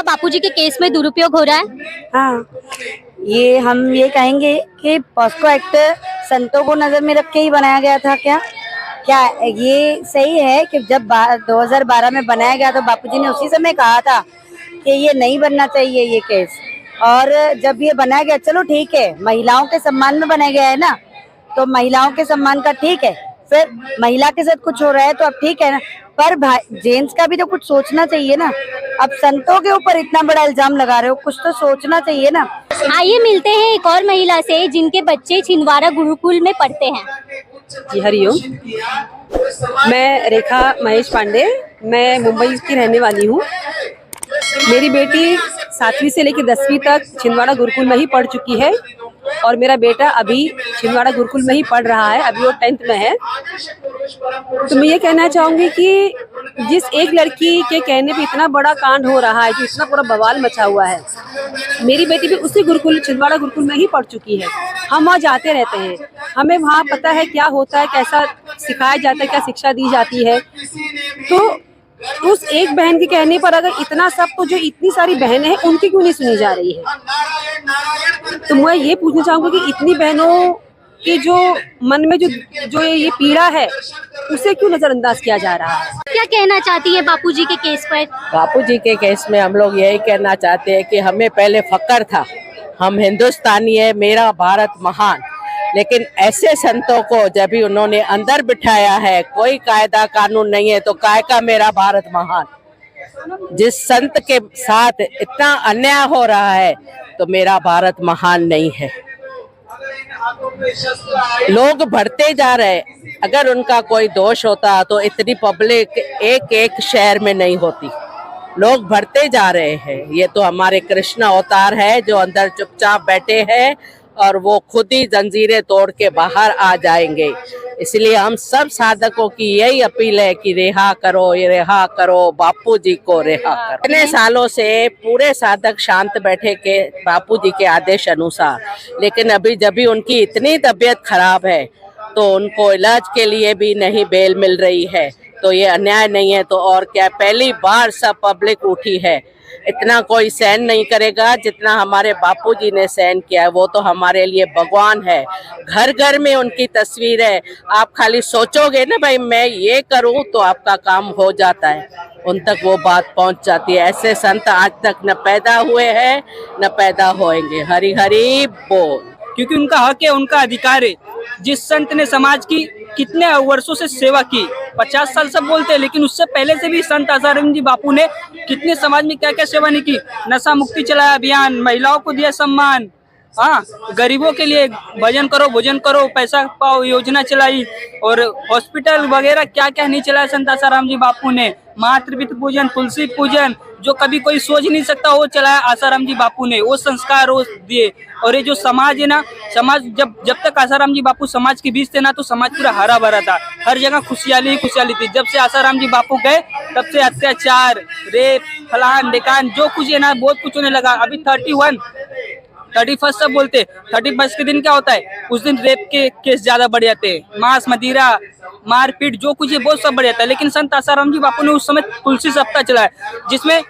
बापूजी के केस में दुरुपयोग हो रहा है? हाँ, ये हम ये कहेंगे कि पॉस्को एक्ट संतों को नजर में रख के ही बनाया गया था क्या? क्या ये सही है कि जब 2012 में बनाया गया तो बापूजी ने उसी समय कहा था कि ये नहीं बनना चाहिए ये केस, और जब ये बनाया गया, चलो ठीक है, महिलाओं के सम्मान में बनाया गया है ना, तो महिलाओं के सम्मान का ठीक है, फिर महिला के साथ कुछ हो रहा है तो अब ठीक है ना, पर जेंट्स का भी तो कुछ सोचना चाहिए ना। अब संतों के ऊपर इतना बड़ा इल्जाम लगा रहे हो, कुछ तो सोचना चाहिए ना। आइए मिलते हैं एक और महिला से जिनके बच्चे छिंदवाड़ा गुरुकुल में पढ़ते हैं। जी हरिओम, मैं रेखा महेश पांडे, मैं मुंबई की रहने वाली हूँ। मेरी बेटी 7वीं से लेकर 10वीं तक छिंदवाड़ा गुरुकुल में ही पढ़ चुकी है और मेरा बेटा अभी छिंदवाड़ा गुरुकुल में ही पढ़ रहा है, अभी वो 10th में है। तो मैं ये कहना चाहूँगी कि जिस एक लड़की के कहने पे इतना बड़ा कांड हो रहा है, जो इतना पूरा बवाल मचा हुआ है, मेरी बेटी भी उसी गुरुकुल छिंदवाड़ा गुरुकुल में ही पढ़ चुकी है। हम वहाँ जाते रहते हैं, हमें वहाँ पता है क्या होता है, कैसा सिखाया जाता है, क्या शिक्षा दी जाती है। तो उस एक बहन के कहने पर अगर इतना सब, तो जो इतनी सारी बहनें हैं उनकी क्यों नहीं सुनी जा रही है? तो मैं ये पूछना चाहूँगी कि इतनी बहनों के जो मन में जो ये पीड़ा है, उसे क्यों नजरअंदाज किया जा रहा है? क्या कहना चाहती है बापूजी के केस पर? बापूजी के केस में हम लोग यही कहना चाहते हैं कि हमें पहले फक्र था, हम हिंदुस्तानी है, मेरा भारत महान, लेकिन ऐसे संतों को जब भी उन्होंने अंदर बिठाया है, कोई कायदा कानून नहीं है, तो काय का मेरा भारत महान। जिस संत के साथ इतना अन्याय हो रहा है तो मेरा भारत महान नहीं है। लोग बढ़ते जा रहे, अगर उनका कोई दोष होता तो इतनी पब्लिक एक एक शहर में नहीं होती। लोग बढ़ते जा रहे हैं, ये तो हमारे कृष्ण अवतार है जो अंदर चुपचाप बैठे हैं और वो खुद ही जंजीरें तोड़ के बाहर आ जाएंगे। इसलिए हम सब साधकों की यही अपील है कि रिहा करो, बापूजी को रिहा करो। इतने सालों से पूरे साधक शांत बैठे के बापूजी के आदेश अनुसार, लेकिन अभी जब भी उनकी इतनी तबीयत खराब है तो उनको इलाज के लिए भी नहीं बेल मिल रही है, तो ये अन्याय नहीं है तो और क्या। पहली बार सब पब्लिक उठी है, इतना कोई सहन नहीं करेगा जितना हमारे बापूजी ने सहन किया है। वो तो हमारे लिए भगवान है, घर घर में उनकी तस्वीर है। आप खाली सोचोगे ना भाई मैं ये करूं तो आपका काम हो जाता है, उन तक वो बात पहुंच जाती है। ऐसे संत आज तक न पैदा हुए हैं न पैदा होएंगे। हरि हरि बोल। क्योंकि उनका हक है, उनका अधिकार है। जिस संत ने समाज की कितने वर्षों से सेवा की, 50 साल सब बोलते हैं, लेकिन उससे पहले से भी संत आसाराम जी बापू ने कितने समाज में क्या क्या सेवा नहीं की। नशा मुक्ति चलाया अभियान, महिलाओं को दिया सम्मान, हाँ, गरीबों के लिए भजन करो भोजन करो पैसा पाओ योजना चलाई, और हॉस्पिटल वगैरह क्या क्या नहीं चलाया संत आसाराम जी बापू ने। मातृपितृ पूजन, तुलसी पूजन, जो कभी कोई सोच नहीं सकता वो चलाया आसाराम जी बापू ने, वो संस्कार वो दिए। और ये जो समाज है ना, समाज जब तक आसाराम जी बापू समाज के बीच थे ना, तो समाज पूरा हरा भरा था, हर जगह खुशहाली ही खुशहाली थी। जब से आसाराम जी बापू गए तब से अत्याचार, रेप, फलान ढिकान जो कुछ है ना, बहुत कुछ होने लगा। अभी 31 सब बोलते, 31 के दिन क्या होता है, उस दिन रेप के केस ज्यादा बढ़ जाते हैं, मांस मदिरा मारपीट जो कुछ है बहुत सब बढ़ जाता है। लेकिन संत आसाराम जी बापू ने उस समय तुलसी सप्ताह चलाया, जिसमें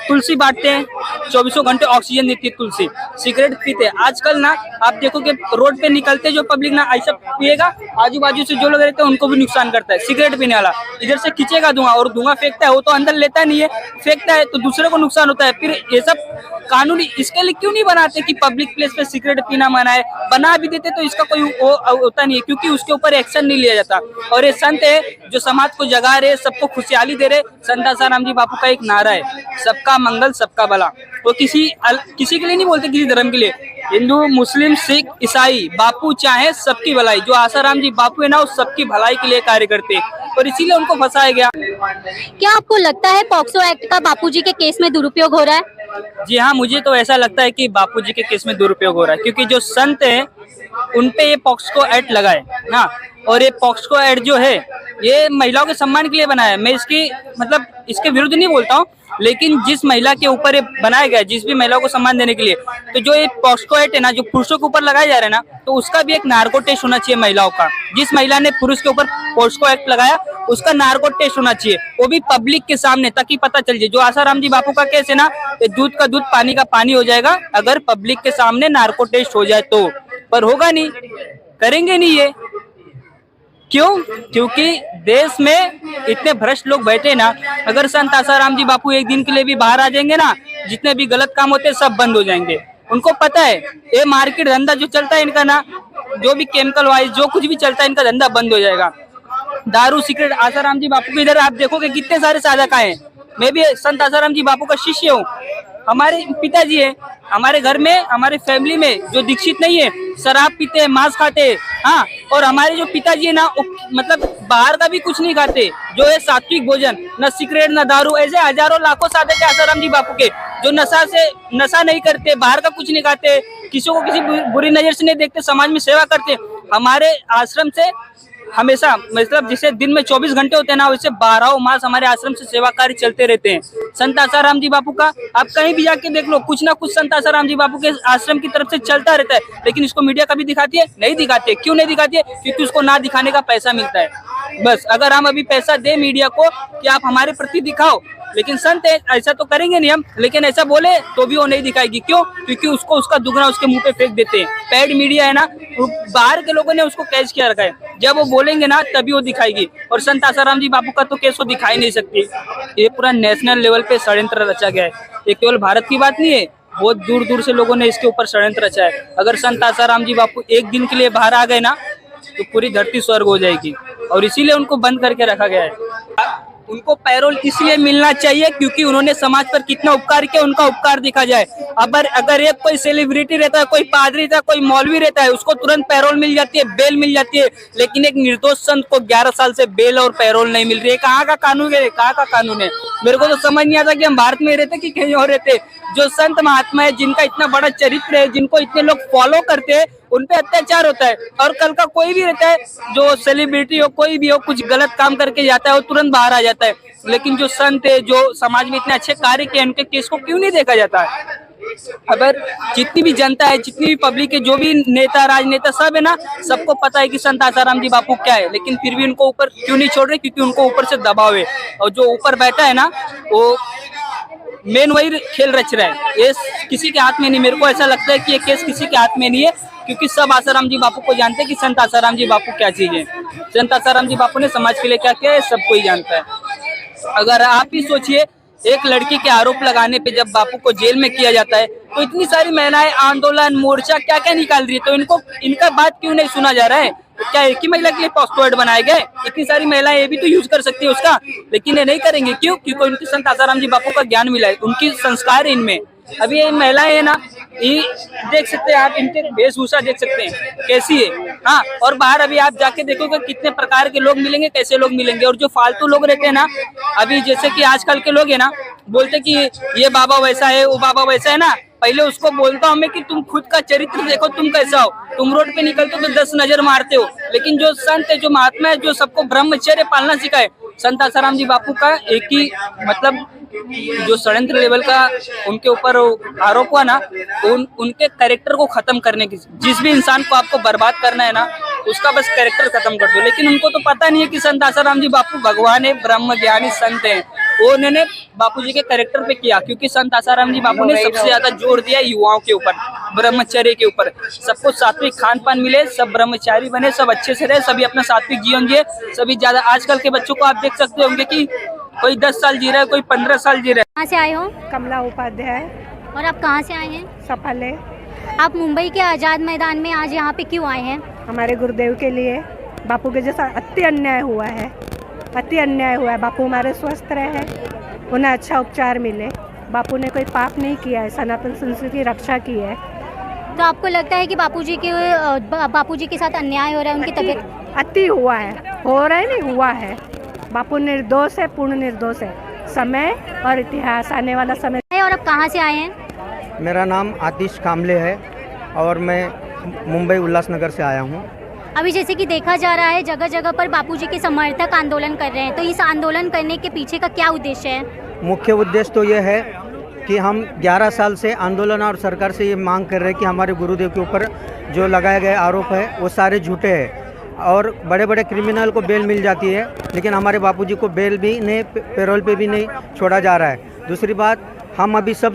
तुलसी बांटते हैं, 24 घंटे ऑक्सीजन देती है तुलसी। सिगरेट पीते, आजकल ना आप देखो कि रोड पे निकलते जो पब्लिक ना ऐसा पिएगा, आजू बाजू से जो लोग रहते हैं उनको भी नुकसान करता है। सिगरेट पीने वाला इधर से खींचेगा धुआं और धुआं फेंकता है, वो तो अंदर लेता नहीं है, फेंकता है, तो दूसरे को नुकसान होता है। फिर ये सब कानूनी इसके लिए क्यों नहीं बनाते कि पब्लिक प्लेस पे सिगरेट पीना मना है? बना भी देते तो इसका कोई होता नहीं है, क्योंकि उसके ऊपर एक्शन नहीं लिया जाता। और ये संत है जो समाज को जगा रहे, सबको खुशहाली दे रहे। संत आसाराम जी बापू का एक नारा है, सबका मंगल सबका भला। वो किसी के लिए नहीं बोलते, किसी धर्म के लिए, हिंदू मुस्लिम सिख ईसाई, बापू चाहे सबकी भलाई। जो आसाराम जी बापू है ना, वो सबकी भलाई के लिए कार्य करते हैं, और इसीलिए उनको फंसाया गया। क्या आपको लगता है पॉक्सो एक्ट का बापूजी के केस में दुरुपयोग हो रहा है? जी हाँ, मुझे तो ऐसा लगता है कि बापूजी के केस में दुरुपयोग हो रहा है, क्योंकि जो संत हैं उनपे ये पॉक्सो एक्ट लगा है ना, और ये पॉक्सो एक्ट जो है ये महिलाओं के सम्मान के लिए बनाया है। मैं इसकी मतलब इसके विरुद्ध नहीं बोलता हूँ, लेकिन जिस महिला के ऊपर ये बनाया गया, जिस भी महिलाओं को सम्मान देने के लिए, तो जो ये पॉक्सो एक्ट है ना, जो पुरुषों के ऊपर लगाया जा रहा है ना, तो उसका भी एक नार्को टेस्ट होना चाहिए महिलाओं का। जिस महिला ने पुरुष के ऊपर पॉक्सो एक्ट लगाया उसका नार्को टेस्ट होना चाहिए, वो भी पब्लिक के सामने, ताकि पता चल जाए। जो आसाराम जी बापू का केस है ना, ये दूध का दूध पानी का पानी हो जाएगा अगर पब्लिक के सामने नार्को टेस्ट हो जाए तो, पर होगा नहीं, करेंगे नहीं ये। क्यों? क्योंकि देश में इतने भ्रष्ट लोग बैठे ना, अगर संत आसाराम जी बापू एक दिन के लिए भी बाहर आ जाएंगे ना, जितने भी गलत काम होते हैं सब बंद हो जाएंगे। उनको पता है ये मार्केट धंधा जो चलता है इनका ना, जो भी केमिकल वाइज जो कुछ भी चलता है इनका धंधा बंद हो जाएगा। दारू सिगरेट, आसाराम जी बापू के इधर आप देखोगे कितने सारे साधक आए हैं। मैं भी संत आसाराम जी बापू का शिष्य हूँ। हमारे पिताजी है, हमारे घर में हमारे फैमिली में जो दीक्षित नहीं है शराब पीते हैं, मांस खाते हैं, हाँ, और हमारे जो पिताजी है ना मतलब बाहर का भी कुछ नहीं खाते, जो है सात्विक भोजन, न सिगरेट न दारू। ऐसे हजारों लाखों साधक है आसाराम जी बापू के जो नशा नहीं करते, बाहर का कुछ नहीं खाते, किसी को किसी बुरी नजर से नहीं देखते, समाज में सेवा करते। हमारे आश्रम से हमेशा मतलब जैसे दिन में 24 घंटे होते हैं ना, वैसे 12 मास हमारे आश्रम से सेवा कार्य चलते रहते हैं। संत आसाराम जी बापू का आप कहीं भी जाके देख लो, कुछ ना कुछ संत आसाराम जी बापू के आश्रम की तरफ से चलता रहता है, लेकिन इसको मीडिया कभी दिखाती है? नहीं दिखाती है। क्यों नहीं दिखाती है? क्योंकि उसको ना दिखाने का पैसा मिलता है। बस अगर हम अभी पैसा दे मीडिया को कि आप हमारे प्रति दिखाओ, लेकिन संत ऐसा तो करेंगे नहीं हम, लेकिन ऐसा बोले तो भी वो नहीं दिखाएगी। क्यों? क्योंकि उसको उसका दुगना उसके मुंह पे फेंक देते हैं। पेड मीडिया है ना, बाहर के लोगों ने उसको कैच किया रखा है, जब वो बोलेंगे ना तभी वो दिखाएगी। और संत आसाराम जी बापू का तो केस वो दिखा ही नहीं सकती। ये पूरा नेशनल लेवल पे षड्यंत्र रचा गया है। ये केवल भारत की बात नहीं है, बहुत दूर दूर से लोगों ने इसके ऊपर षड्यंत्र रचा है। अगर संत आसाराम जी बापू एक दिन के लिए बाहर आ गए ना तो पूरी धरती स्वर्ग हो जाएगी, और इसीलिए उनको बंद करके रखा गया है। उनको पैरोल इसलिए मिलना चाहिए क्योंकि उन्होंने समाज पर कितना उपकार किया, उनका उपकार दिखा जाए। अगर एक कोई सेलिब्रिटी रहता है, कोई पादरी रहता है, कोई मौलवी रहता है, उसको तुरंत पैरोल मिल जाती है, बेल मिल जाती है, लेकिन एक निर्दोष संत को 11 साल से बेल और पैरोल नहीं मिल रही है। कहाँ का कानून है? कहाँ का कानून है? मेरे को तो समझ नहीं आता कि हम भारत में रहते कि कहीं और रहते। जो संत महात्मा है, जिनका इतना बड़ा चरित्र है, जिनको इतने लोग फॉलो करते हैं, उन पे अत्याचार होता है। और कल का कोई भी रहता है, जो सेलिब्रिटी हो, कोई भी हो, कुछ गलत काम करके जाता है, वो तुरंत बाहर आ जाता है। लेकिन जो संत है, जो समाज में इतने अच्छे कार्य किए, उनके केस को क्यों नहीं देखा जाता है? अगर जितनी भी जनता है, जितनी भी पब्लिक है, जो भी नेता राजनेता सब है ना, सबको पता है कि संत आसाराम जी बापू क्या है, लेकिन फिर भी उनको ऊपर क्यों नहीं छोड़ रहे? क्योंकि उनको ऊपर से दबाव है, और जो ऊपर बैठा है ना वो मेन वही खेल रच रहा है। ये किसी के हाथ में नहीं। मेरे को ऐसा लगता है कि ये केस किसी के हाथ में नहीं है, क्योंकि सब आसाराम जी बापू को जानते हैं कि संत आसाराम जी बापू क्या चीज है। संत आसाराम जी बापू ने समाज के लिए क्या किया है सबको ही जानता है। अगर आप ही सोचिए, एक लड़की के आरोप लगाने पे जब बापू को जेल में किया जाता है, तो इतनी सारी महिलाएं आंदोलन, मोर्चा क्या क्या निकाल रही है, तो इनका बात क्यों नहीं सुना जा रहा है? क्या एक ही महिला के लिए पासवर्ड बनाए गए? इतनी सारी महिलाएं ये भी तो यूज कर सकती है उसका, लेकिन ये नहीं करेंगे। क्यों? क्योंकि उनकी संत आसाराम जी बापू का ज्ञान मिला है, उनकी संस्कार है इनमें। अभी ये महिलाएं है ना, ये देख सकते हैं आप, इनके वेशभूषा देख सकते हैं कैसी है, हाँ। और बाहर अभी आप जाके देखोगे कितने प्रकार के लोग मिलेंगे, कैसे लोग मिलेंगे। और जो फालतू लोग रहते हैं ना, अभी जैसे कि आजकल के लोग है ना, बोलते कि ये बाबा वैसा है, वो बाबा वैसा है ना, पहले उसको बोलता हूँ मैं कि तुम खुद का चरित्र देखो, तुम कैसा हो। तुम रोड पे निकलते हो तो 10 नजर मारते हो, लेकिन जो संत है, जो महात्मा है, जो सबको ब्रह्मचर्य पालना सिखाए, संत आसाराम जी बापू का एक ही मतलब जो षड्यंत्र लेवल का उनके ऊपर आरोप हुआ ना, उनके कैरेक्टर को खत्म करने की। जिस भी इंसान को आपको बर्बाद करना है ना, उसका बस कैरेक्टर खत्म कर दो। लेकिन उनको तो पता नहीं है कि संत आसाराम जी बापू भगवान है, ब्रह्म ज्ञानी संत है। वो उन्होंने बापूजी के कैरेक्टर पे किया, क्योंकि संत आसाराम जी बापू ने सबसे ज्यादा जोर दिया युवाओं के ऊपर, ब्रह्मचर्य के ऊपर। सबको सात्विक खान पान मिले, सब ब्रह्मचारी बने, सब अच्छे से रहे, सभी अपना सात्विक जीवन जिए। सभी ज्यादा आजकल के बच्चों को आप देख सकते होंगे कि कोई 10 साल जी रहा है, कोई 15 साल जी रहा है। कहाँ से आए हो? कमला उपाध्याय। और आप कहाँ से आए हैं? सफल है। आप मुंबई के आज़ाद मैदान में आज यहाँ पे क्यों आए हैं? हमारे गुरुदेव के लिए। बापू के जैसा अति अन्याय हुआ है, अति अन्याय हुआ है। बापू हमारे स्वस्थ रहे, उन्हें अच्छा उपचार मिले। बापू ने कोई पाप नहीं किया है, सनातन संस्कृति की रक्षा की है। तो आपको लगता है कि बापूजी के साथ अन्याय हो रहा है, उनकी तबीयत अति हुआ है, हो रहा है नहीं, हुआ है। बापू निर्दोष है, पूर्ण निर्दोष है। समय और इतिहास, आने वाला समय। और आप कहाँ से आए हैं? मेरा नाम आतिश कामले है और मैं मुंबई उल्लासनगर से आया हूँ। अभी जैसे कि देखा जा रहा है जगह जगह पर बापूजी के समर्थक आंदोलन कर रहे हैं, तो इस आंदोलन करने के पीछे का क्या उद्देश्य है? मुख्य उद्देश्य तो ये है कि हम 11 साल से आंदोलन और सरकार से ये मांग कर रहे हैं कि हमारे गुरुदेव के ऊपर जो लगाए गए आरोप है वो सारे झूठे हैं, और बड़े बड़े क्रिमिनल को बेल मिल जाती है, लेकिन हमारे बापूजी को बेल भी नहीं, पैरोल पे भी नहीं छोड़ा जा रहा है। दूसरी बात, हम अभी सब